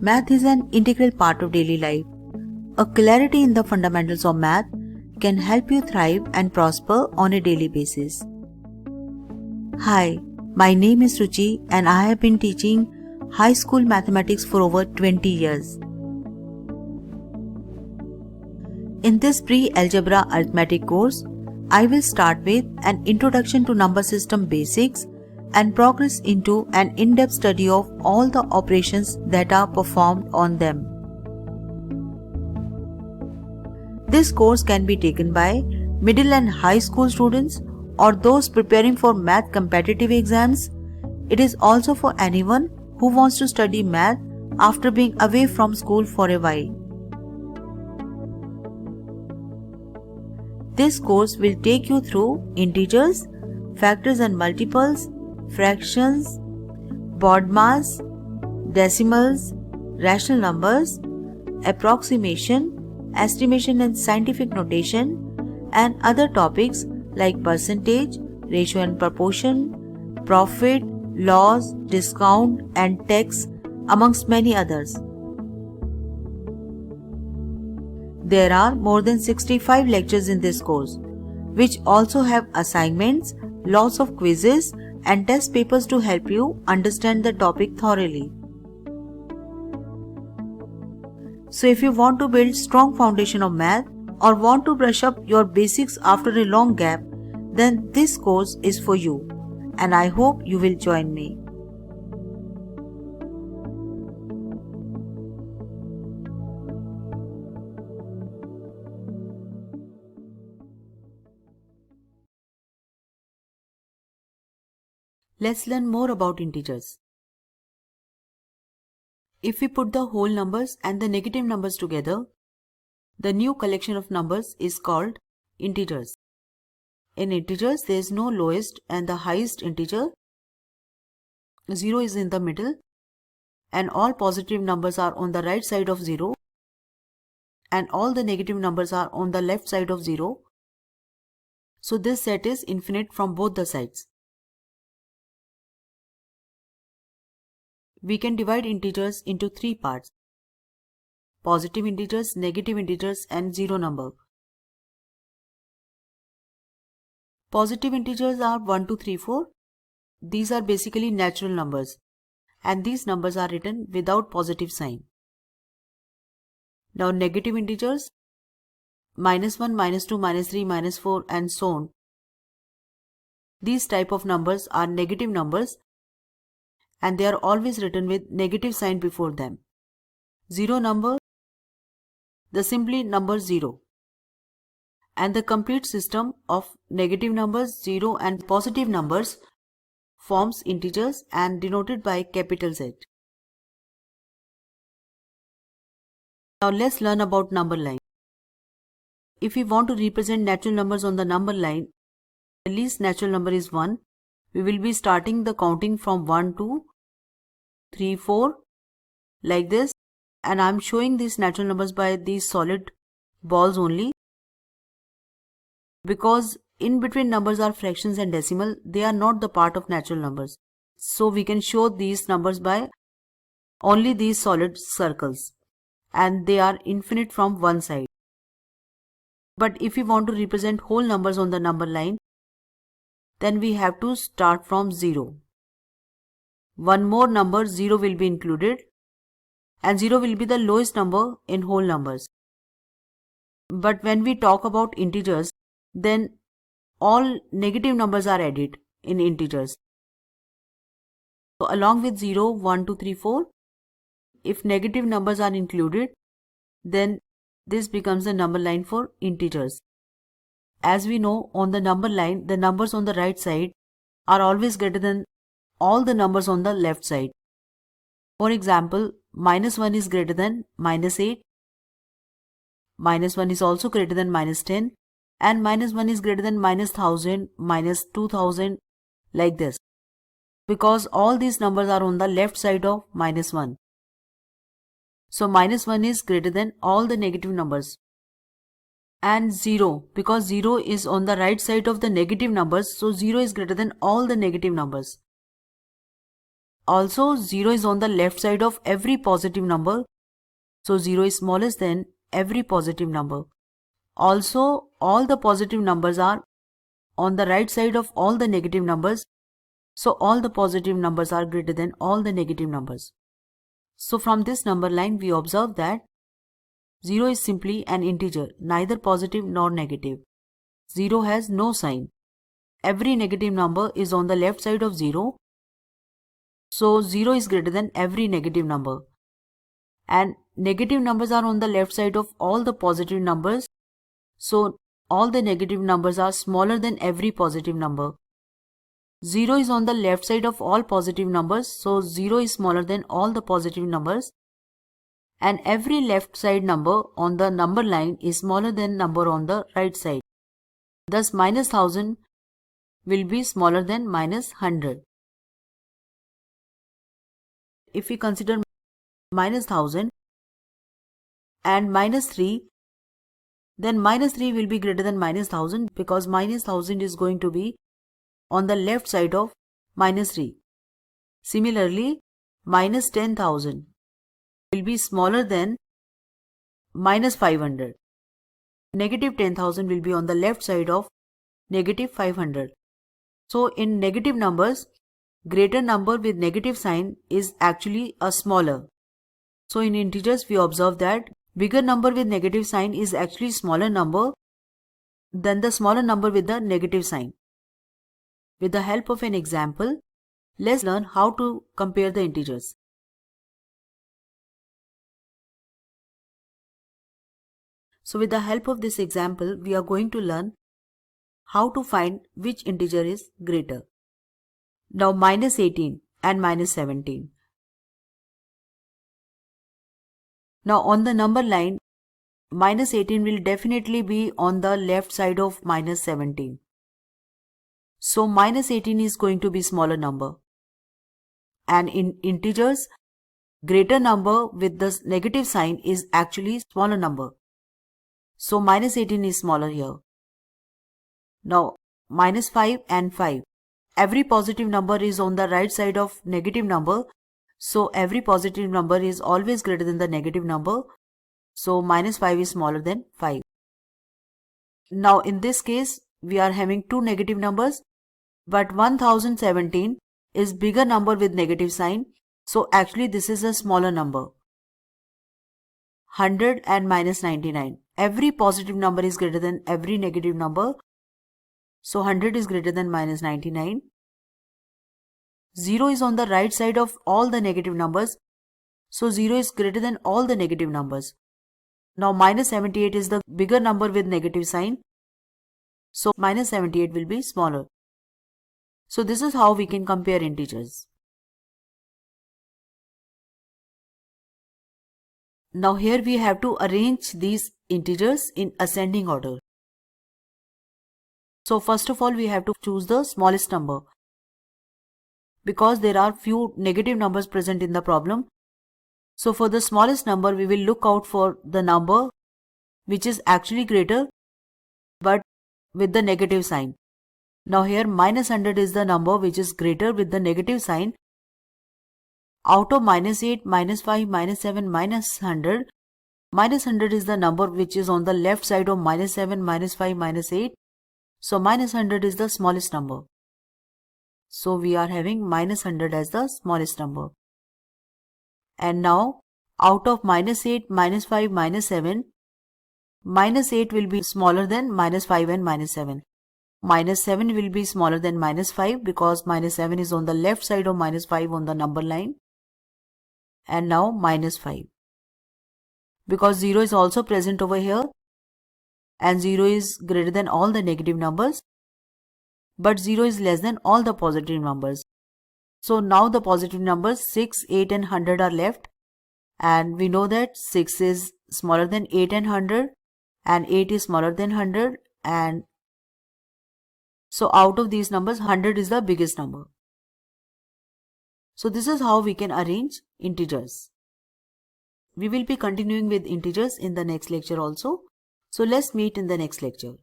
Math is an integral part of daily life. A clarity in the fundamentals of math can help you thrive and prosper on a daily basis. Hi, my name is Ruchi and I have been teaching high school mathematics for over 20 years. In this pre-algebra arithmetic course, I will start with an introduction to number system basics and progress into an in-depth study of all the operations that are performed on them. This course can be taken by middle and high school students or those preparing for math competitive exams. It is also for anyone who wants to study math after being away from school for a while. This course will take you through integers, factors and multiples, fractions, BODMAS, decimals, rational numbers, approximation, estimation and scientific notation, and other topics like percentage, ratio and proportion, profit, loss, discount, and tax, amongst many others. There are more than 65 lectures in this course, which also have assignments, lots of quizzes, and test papers to help you understand the topic thoroughly. So if you want to build strong foundation of math or want to brush up your basics after a long gap, then this course is for you, and I hope you will join me. Let's learn more about integers. If we put the whole numbers and the negative numbers together, the new collection of numbers is called integers. In integers, there is no lowest and the highest integer. 0 is in the middle, and all positive numbers are on the right side of 0, and all the negative numbers are on the left side of 0. So this set is infinite from both the sides. We can divide integers into three parts: positive integers, negative integers, and zero number. Positive integers are 1, 2, 3, 4. These are basically natural numbers, and these numbers are written without positive sign. Now negative integers, -1, -2, -3, -4, and so on. These type of numbers are negative numbers, and they are always written with negative sign before them. Zero number, the simply number 0. And the complete system of negative numbers, 0 and positive numbers forms integers and denoted by capital Z. Now let's learn about number line. If we want to represent natural numbers on the number line, the least natural number is 1. We will be starting the counting from 1, 2, 3, 4 like this, and I am showing these natural numbers by these solid balls only, because in between numbers are fractions and decimal. They are not the part of natural numbers, so we can show these numbers by only these solid circles, and they are infinite from one side. But if we want to represent whole numbers on the number line, then we have to start from 0. One more number, 0, will be included, and 0 will be the lowest number in whole numbers. But when we talk about integers, then all negative numbers are added in integers. So along with 0, 1, 2, 3, 4, if negative numbers are included, then this becomes the number line for integers. As we know, on the number line, the numbers on the right side are always greater than all the numbers on the left side. For example, -1 is greater than -8, -1 is also greater than -10, and -1 is greater than -1000, -2000, like this, because all these numbers are on the left side of -1. So -1 is greater than all the negative numbers. And 0, because 0 is on the right side of the negative numbers, so 0 is greater than all the negative numbers. Also, 0 is on the left side of every positive number. So 0 is smallest than every positive number. Also, all the positive numbers are on the right side of all the negative numbers. So all the positive numbers are greater than all the negative numbers. So from this number line, we observe that 0 is simply an integer, neither positive nor negative. 0 has no sign. Every negative number is on the left side of 0. So 0 is greater than every negative number. And negative numbers are on the left side of all the positive numbers. So all the negative numbers are smaller than every positive number. 0 is on the left side of all positive numbers. So 0 is smaller than all the positive numbers. And every left side number on the number line is smaller than number on the right side. Thus minus 1000 will be smaller than minus 100. If we consider minus 1000 and minus 3, then minus 3 will be greater than minus 1000 because minus 1000 is going to be on the left side of minus 3. Similarly, minus 10,000 will be smaller than minus 500. Negative 10,000 will be on the left side of negative 500. So in negative numbers, greater number with negative sign is actually a smaller. So in integers, we observe that bigger number with negative sign is actually smaller number than the smaller number with the negative sign. With the help of an example, let's learn how to compare the integers. So with the help of this example, we are going to learn how to find which integer is greater. Now minus 18 and minus 17. Now on the number line, minus 18 will definitely be on the left side of minus 17. So minus 18 is going to be smaller number. And in integers, greater number with the negative sign is actually smaller number. So minus 18 is smaller here. Now minus 5 and 5. Every positive number is on the right side of negative number. So every positive number is always greater than the negative number. So minus 5 is smaller than 5. Now in this case, we are having two negative numbers. But 1017 is bigger number with negative sign. So actually this is a smaller number. 100 and minus 99. Every positive number is greater than every negative number. So 100 is greater than minus 99. 0 is on the right side of all the negative numbers. So 0 is greater than all the negative numbers. Now minus 78 is the bigger number with negative sign. So minus 78 will be smaller. So this is how we can compare integers. Now here we have to arrange these integers in ascending order. So first of all, we have to choose the smallest number. Because there are few negative numbers present in the problem. So for the smallest number, we will look out for the number which is actually greater but with the negative sign. Now here minus 100 is the number which is greater with the negative sign. Out of minus 8, minus 5, minus 7, minus 100, minus 100 is the number which is on the left side of minus 7, minus 5, minus 8. So minus 100 is the smallest number. So we are having minus 100 as the smallest number. And now out of minus 8, minus 5, minus 7, minus 8 will be smaller than minus 5 and minus 7. Minus 7 will be smaller than minus 5 because minus 7 is on the left side of minus 5 on the number line. And now minus 5. Because 0 is also present over here and 0 is greater than all the negative numbers. But 0 is less than all the positive numbers. So now the positive numbers 6, 8 and 100 are left. And we know that 6 is smaller than 8 and 100 and 8 is smaller than 100, and so out of these numbers 100 is the biggest number. So this is how we can arrange integers. We will be continuing with integers in the next lecture also. So let's meet in the next lecture.